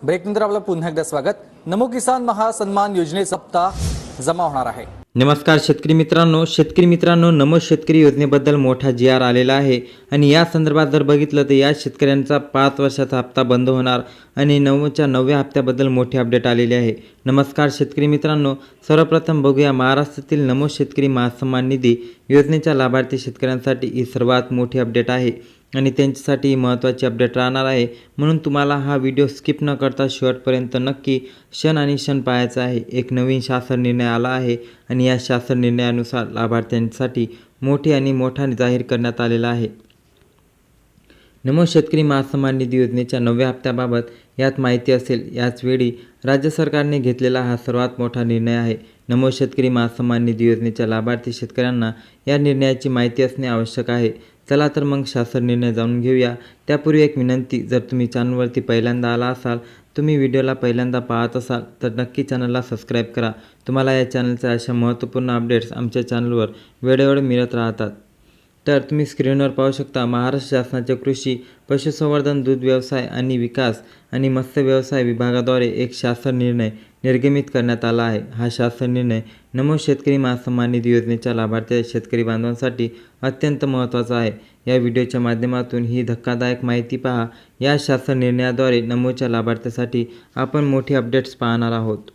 ब्रेकनंतर आपलं पुन्हा एकदा स्वागत। नमो किसान महासन्मान योजनेचा हप्ता जमा होणार आहे। नमस्कार शेतकरी मित्रांनो नमो शेतकरी योजनेबद्दल मोठा जी.आर. आलेला आहे आणि या संदर्भात जर बघितलं तर या शेतकऱ्यांचा 5 वर्षाचा हप्ता बंद होणार आणि नवच्या 9व्या हप्त्याबद्दल मोठी अपडेट आलेली आहे। नमस्कार शेतकरी मित्रांनो, सर्वप्रथम बघूया महाराष्ट्रातील नमो शेतकरी महासन्मान निधी योजनेच्या लाभार्थी शेतकऱ्यांसाठी ही सर्वात मोठी अपडेट आहे आणि त्यांच्यासाठी महत्त्वाची अपडेट राहणार आहे, म्हणून तुम्हाला हा व्हिडिओ स्किप न करता शेवटपर्यंत नक्की क्षण आणि क्षण पाहायचा आहे। एक नवीन शासन निर्णय आला आहे आणि या शासन निर्णयानुसार लाभार्थ्यांसाठी मोठा जाहीर करण्यात आलेला आहे। नमो शेतकरी महासन्मान निधी योजनेच्या 9व्या हप्त्याबाबत यात माहिती असेल। याचवेळी राज्य सरकारने घेतलेला हा सर्वात मोठा निर्णय आहे। नमो शेतकरी महासन्मान निधी योजनेच्या लाभार्थी शेतकऱ्यांना या निर्णयाची माहिती असणे आवश्यक आहे। चला तर मग शासन निर्णय जाणून घेऊया। त्यापूर्वी एक विनंती, जर तुम्ही चॅनलवरती पहिल्यांदा आला असाल, तुम्ही व्हिडिओला पहिल्यांदा पाहत असाल तर नक्की चॅनलला सबस्क्राईब करा। तुम्हाला या चॅनलच्या अशा महत्त्वपूर्ण अपडेट्स आमच्या चॅनलवर वेळोवेळी मिळत राहतात। तर तुम्ही स्क्रीनवर पाहू शकता, महाराष्ट्र शासनाच्या कृषी, पशुसंवर्धन, दूध व्यवसाय आणि विकास आणि मत्स्य व्यवसाय विभागाद्वारे एक शासन निर्णय निर्गमित करण्यात आला आहे। हा शासन निर्णय नमो शेतकरी महासन्मान निधी योजनेच्या लाभार्थी शेतकरी बांधवांसाठी अत्यंत महत्त्वाचा आहे। या व्हिडिओच्या माध्यमातून ही धक्कादायक माहिती पहा। या शासन निर्णयाद्वारे नमोच्या लाभार्थ्यांसाठी आपण मोठी अपडेट्स पाहणार आहोत।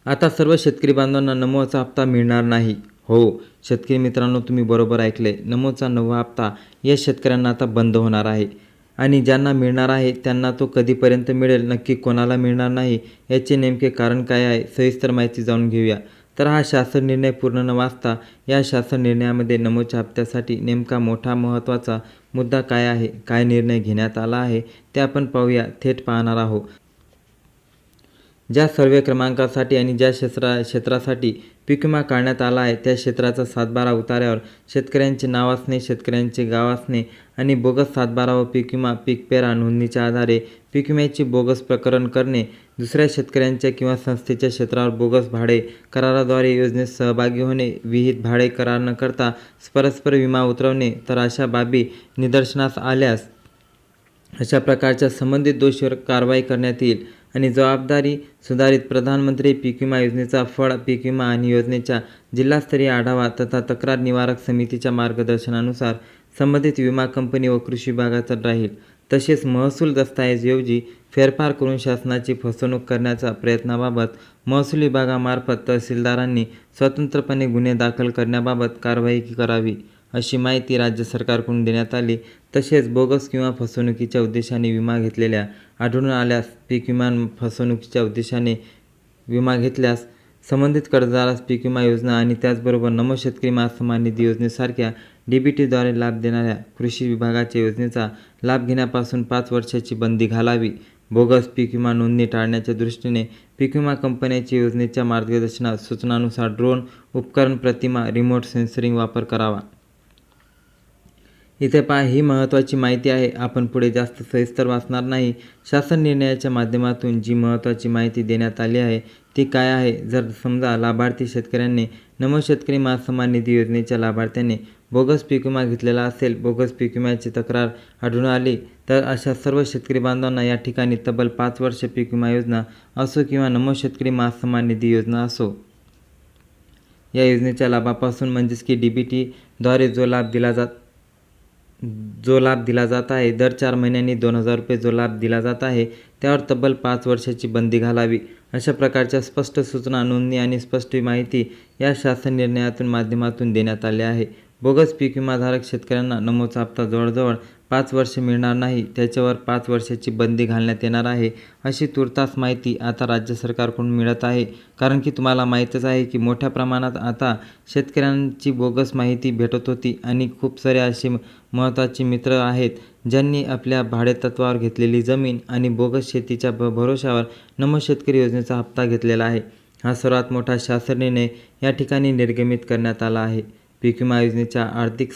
आता सर्व शेतकरी बांधवांना नमोचा हप्ता मिळणार नाही। हो शेतकरी मित्रांनो, तुम्ही बरोबर ऐकले, नमोचा 9वा हप्ता या शेतकऱ्यांना आता बंद होणार आहे आणि ज्यांना मिळणार आहे त्यांना तो कधीपर्यंत मिळेल, नक्की कोणाला मिळणार नाही, याचे नेमके कारण काय आहे, सविस्तर माहिती जाणून घेऊया। तर हा शासन निर्णय पूर्ण न वाचता या शासन निर्णयामध्ये नमोच्या हप्त्यासाठी नेमका महत्त्वाचा मुद्दा काय आहे, काय निर्णय घेण्यात आला आहे ते आपण पाहूया, थेट पाहणार आहोत। ज्या सर्वे क्रमांकासाठी आणि ज्या क्षेत्रासाठी पीक विमा काढण्यात आला आहे त्या क्षेत्राचा 7/12 उतार्यावर शेतकऱ्यांचे नाव असणे, शेतकऱ्यांचे गाव असणे आणि बोगस 7/12 व पीक विमा पीक पेरा नोंदणीच्या आधारे पीक विम्याची बोगस प्रकरण करणे, दुसऱ्या शेतकऱ्यांच्या किंवा संस्थेच्या क्षेत्रावर बोगस भाडे कराराद्वारे योजनेत सहभागी होणे, विहित भाडे करार न करता परस्पर विमा उतरवणे, तर अशा बाबी निदर्शनास आल्यास अशा प्रकारच्या संबंधित दोषीवर कारवाई करण्यात येईल आणि जबाबदारी सुधारित प्रधानमंत्री पीक विमा योजनेचा फळ पीक विमा आणि योजनेच्या जिल्हास्तरीय आढावा तथा तक्रार निवारक समितीच्या मार्गदर्शनानुसार संबंधित विमा कंपनी व कृषी विभागाचा राहील। तसेच महसूल दस्तऐवजी फेरफार करून शासनाची फसवणूक करण्याच्या प्रयत्नाबाबत महसूल विभागामार्फत तहसीलदारांनी स्वतंत्रपणे गुन्हे दाखल करण्याबाबत कारवाई करावी, अशी माहिती राज्य सरकारकडून देण्यात आली। तसेच बोगस किंवा फसवणुकीच्या उद्देशाने विमा घेतलेल्या आढळून आल्यास, पीक विमा फसवणुकीच्या उद्देशाने विमा घेतल्यास संबंधित कर्जदारास पीक विमा योजना आणि त्याचबरोबर नमो शेतकरी महासन्मान निधी योजनेसारख्या DBTद्वारे लाभ देणाऱ्या कृषी विभागाच्या योजनेचा लाभ घेण्यापासून 5 वर्षाची बंदी घालावी। बोगस पीक विमा नोंदणी टाळण्याच्या दृष्टीने पीक विमा कंपन्यांच्या योजनेच्या मार्गदर्शनात सूचनानुसार ड्रोन उपकरण, प्रतिमा, रिमोट सेन्सरिंग वापर करावा। इथे पहा, ही महत्त्वाची माहिती आहे, आपण पुढे जास्त सविस्तर वाचणार नाही। शासन निर्णयाच्या माध्यमातून जी महत्त्वाची माहिती देण्यात आली आहे ती काय आहे, जर समजा लाभार्थी शेतकऱ्यांनी नमो शेतकरी महासन्मान निधी योजनेच्या लाभार्थ्यांनी बोगस पीक विमा घेतलेला असेल, बोगस पीक विम्याची तक्रार आढळून आली, तर अशा सर्व शेतकरी बांधवांना या ठिकाणी तब्बल 5 वर्ष पीक विमा योजना असो किंवा नमो शेतकरी महासन्मान निधी योजना असो, या योजनेच्या लाभापासून म्हणजेच की DBTद्वारे जो लाभ दिला जात आहे, दर 4 महिन्यांनी 2000 रुपये जो लाभ दिला जात आहे त्यावर तब्बल 5 वर्षाची बंदी घालावी। अशा प्रकारच्या स्पष्ट सूचना, नोंदणी आणि स्पष्ट माहिती या शासन निर्णयातून माध्यमातून देण्यात आली आहे। बोगस पीक विमाधारक शेतकऱ्यांना नमोचा हप्ता जवळजवळ 5 वर्ष मिळणार नाही, त्याच्यावर 5 वर्षाची बंदी घालण्यात येणार आहे, अशी तुर्तास माहिती आता राज्य सरकारकडून मिळत आहे। कारण की तुम्हाला माहीतच आहे की मोठ्या प्रमाणात आता शेतकऱ्यांची बोगस माहिती भेटत होती आणि खूप सारे असे महत्त्वाचे मित्र आहेत ज्यांनी आपल्या भाडेतत्वावर घेतलेली जमीन आणि बोगस शेतीच्या भरोशावर नमो शेतकरी योजनेचा हप्ता घेतलेला आहे। हा सर्वात मोठा शासन निर्णय या ठिकाणी निर्गमित करण्यात आला आहे। पीक विमा योजनेच्या आर्थिक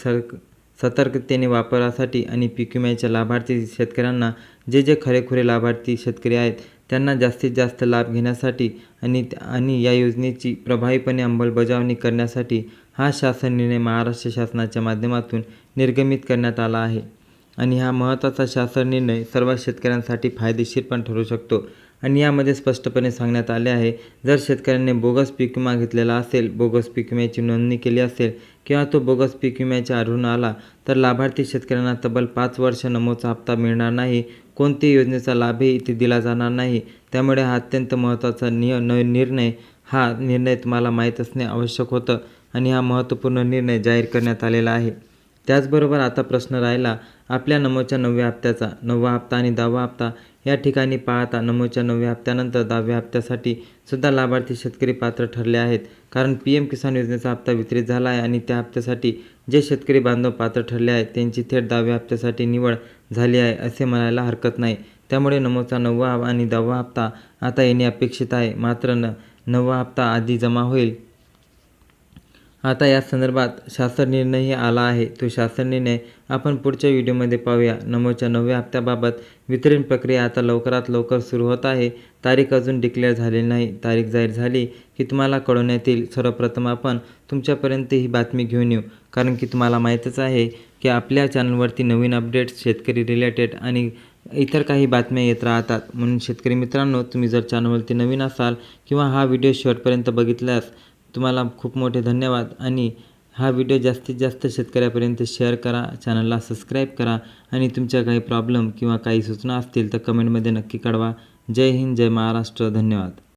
सतर्कतेने वापरासाठी आणि पीक विम्याच्या लाभार्थी शेतकऱ्यांना जे खरेखुरे लाभार्थी शेतकरी आहेत त्यांना जास्तीत जास्त लाभ घेण्यासाठी आणि या योजनेची प्रभावीपणे अंमलबजावणी करण्यासाठी हा शासन निर्णय महाराष्ट्र शासनाच्या माध्यमातून निर्गमित करण्यात आला आहे। आणि हा महत्त्वाचा शासन निर्णय सर्व शेतकऱ्यांसाठी फायदेशीर पण ठरू शकतो. आणि यामध्ये स्पष्टपणे सांगण्यात आले आहे, जर शेतकऱ्यांनी बोगस पीक विमा घेतलेला असेल, बोगस पीक विम्याची नोंदणी केली असेल किंवा तो बोगस पीक विम्याच्या आढळून आला, तर लाभार्थी शेतकऱ्यांना तब्बल 5 वर्ष नमोचा हप्ता मिळणार नाही. कोणत्याही योजनेचा लाभही इथे दिला जाणार नाही. त्यामुळे हा अत्यंत महत्त्वाचा निर्णय तुम्हाला माहीत असणे आवश्यक होतं आणि हा महत्त्वपूर्ण निर्णय जाहीर करण्यात आलेला आहे. त्याचबरोबर आता प्रश्न राहिला आपल्या नमोच्या 9व्या हप्त्याचा. 9वा हप्ता आणि 10वा हप्ता या ठिकाणी पाहता नमोच्या 9व्या हप्त्यानंतर 10व्या हप्त्यासाठी सुद्धा लाभार्थी शेतकरी पात्र ठरले आहेत. कारण PM किसान योजनेचा हप्ता वितरित झाला आहे आणि त्या हप्त्यासाठी जे शेतकरी बांधव पात्र ठरले आहेत त्यांची थेट 10व्या हप्त्यासाठी निवड झाली आहे असे म्हणायला हरकत नाही. त्यामुळे नमोचा 9वा आणि 10वा हप्ता आता येणे अपेक्षित आहे. मात्र 9वा हप्ता आधी जमा होईल. आता या संदर्भात शासन निर्णयही आला आहे. तो शासन निर्णय आपण पुढच्या व्हिडिओमध्ये पाहूया. नमोच्या 9व्या हप्त्याबाबत वितरण प्रक्रिया आता लवकरात लवकर सुरू होत आहे. तारीख अजून डिक्लेअर झालेली नाही. तारीख जाहीर झाली की तुम्हाला कळवण्यात येईल. सर्वप्रथम आपण तुमच्यापर्यंत ही बातमी घेऊन येऊ, कारण की तुम्हाला माहीतच आहे की आपल्या चॅनलवरती नवीन अपडेट्स, शेतकरी रिलेटेड आणि इतर काही बातम्या येत राहतात. म्हणून शेतकरी मित्रांनो, तुम्ही जर चॅनलवरती नवीन असाल किंवा हा व्हिडिओ शेवटपर्यंत बघितल्यास तुम्हाला खूप मोठे धन्यवाद. आणि हा व्हिडिओ जास्तीत जास्त शेतकऱ्यापर्यंत शेअर करा, चॅनलला सबस्क्राईब करा आणि तुमच्या काही प्रॉब्लेम किंवा काही सूचना असतील तर कमेंटमध्ये नक्की कळवा. जय हिंद, जय महाराष्ट्र. धन्यवाद.